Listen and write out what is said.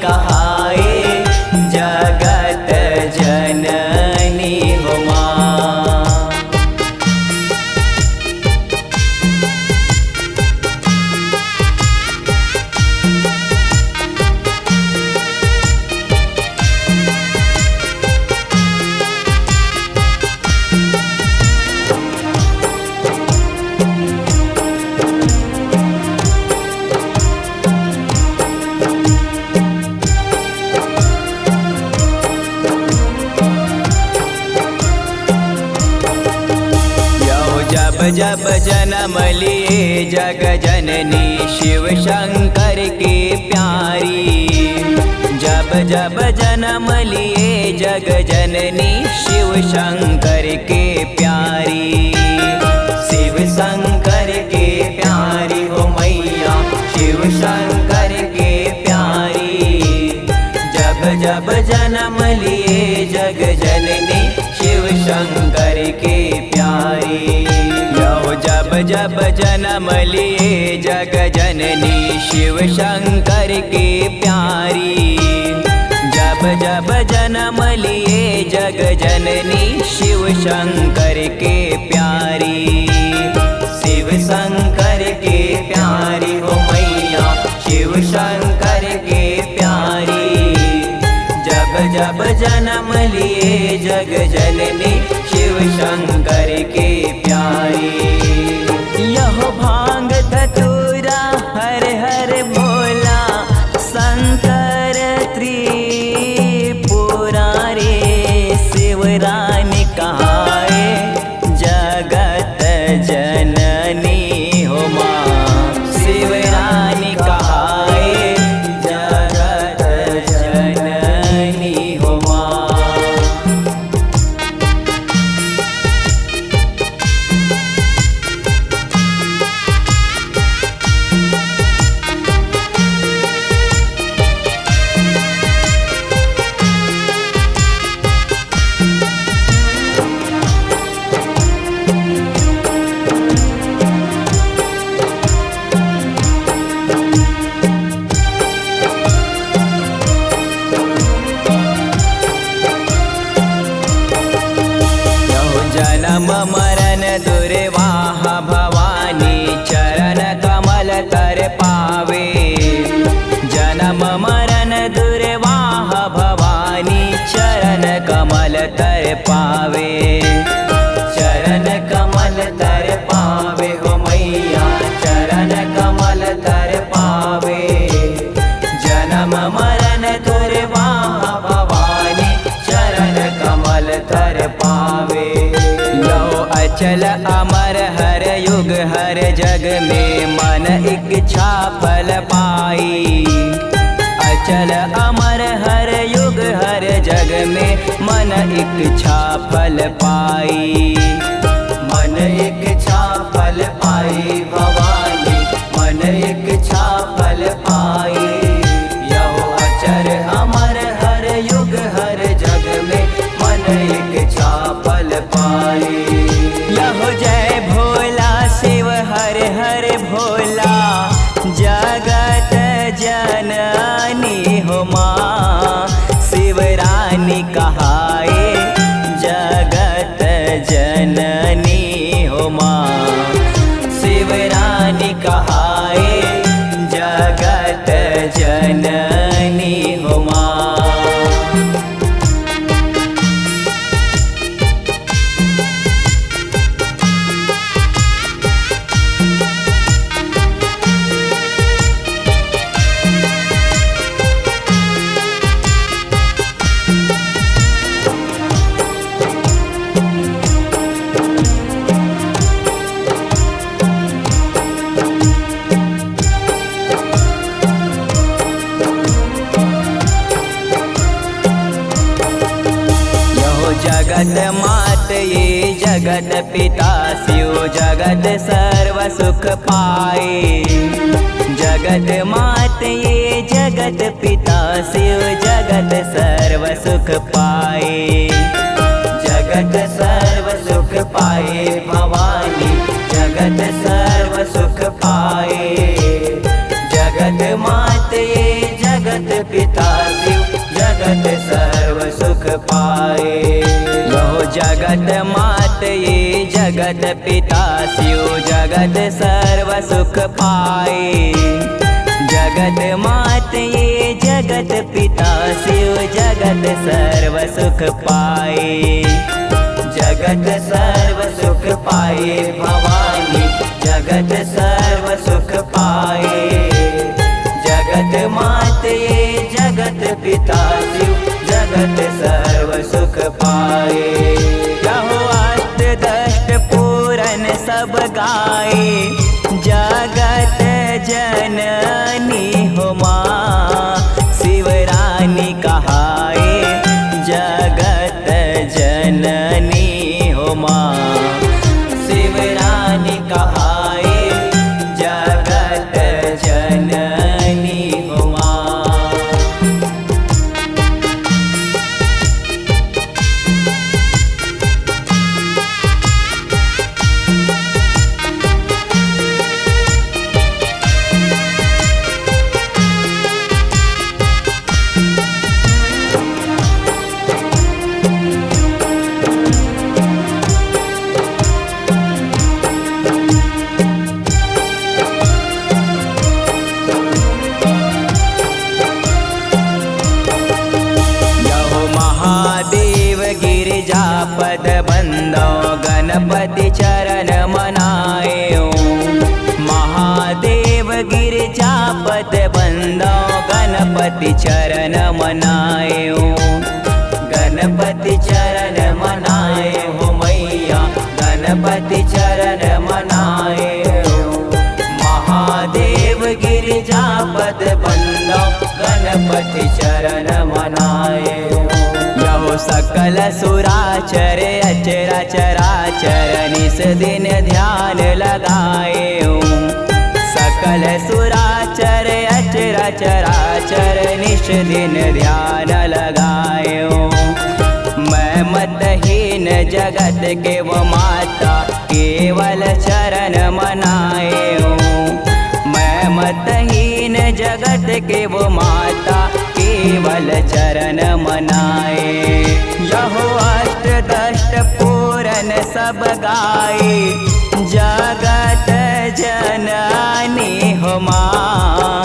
कहाए जगत जननी हो माँ। जब जन्म लिए जग जननी शिव शंकर की प्यारी, जब जब जन्म लिए जग जननी शिव शंकर के प्यारी। शिव शंकर के प्यारी हो मैया शिव शंकर के प्यारी, जब जब जन्म लिए जग जननी शिव शंकर के प्यारी। जब जब जन्म लिए जग जननी शिव शंकर के प्यारी, जब जब जन्म लिए जग जननी शिव शंकर के प्यारी। शिव शंकर के प्यारी हो मैया शिव शंकर के प्यारी, जब जब जन्म लिए जग जननी शिव शंकर के प्यारी। यह भांग धतूरा हर हर भोला शंकर त्रिपुरारी, शिवरानी कहाए जगत जननी हो माँ। शिवरानी कहाए जगत जननी हो माँ। जन्म मरण दुर्वाह भवानी चरण कमल तर पावे, जन्म मरण दुर्वाह भवानी चरण कमल तर पावे। चरण कमल तर पावे हो मैया चरण कमल तर पावे, जन्म मरण दुर्वाह भवानी चरण कमल तर पावे। अचल अमर हर युग हर जग में मन इच्छा फल पाई। अचल अमर हर युग हर जग में मन इच्छा फल पाई। मन इच्छा फल पाई भवानी मन इच्छा फल पाई। यहो अचर अमर हर युग हर जग में मन इच्छा फल पाई। लहो जय भोला शिव हर हर भोला जगत जननी हो माँ। शिवरानी कहाए जगत जननी हो माँ। शिवरानी कहाए जगत जननी हो माँ। जगत मात ये जगत पिता शिव जगत सर्व सुख पाए। जगत मात ये जगत पिता शिव जगत सर्व सुख पाए। जगत सर्व सुख पाए भवानी जगत सर्व सुख पाए। जगत मात ये जगत पिता पाए। यहो जगत मात ये जगत पिता शिव जगत सर्व सुख पाए। जगत मात ये जगत पिता शिव जगत सर्व सुख पाए। जगत सर्व सुख पाए भवानी जगत सर्व सुख पाए। जगत मात ये जगत पिता शिव जगत सर्व सुख पाए। यहो अष्टदष्ट पूरन सब गाए। जगत जननी हो माँ शिवरानी कहाए। जगत जननी हो माँ शिवरानी कहाए। जगत जननी हो माँ। पद बंदो गणपति चरण मनाए। महादेव गिरिजा पद बंदो गणपति चरण मनाए। गणपति चरण मनाए हो मैया गणपति चरण मनाए। महादेव गिरिजा पद बंदो गणपति चरण मनाए। यहो सकल सुराचर अचरा चराचर निस दिन ध्यान लगाए। सकल सुराचर अचरा चराचर निस दिन ध्यान लगाए। मैं मतहीन जगत के वो माता केवल चरण मनाए। मैं मतहीन जगत के वो माता केवल चरण मनाए। यहो अष्टदष्ट पूरन सब गाए। जगत जननी हो माँ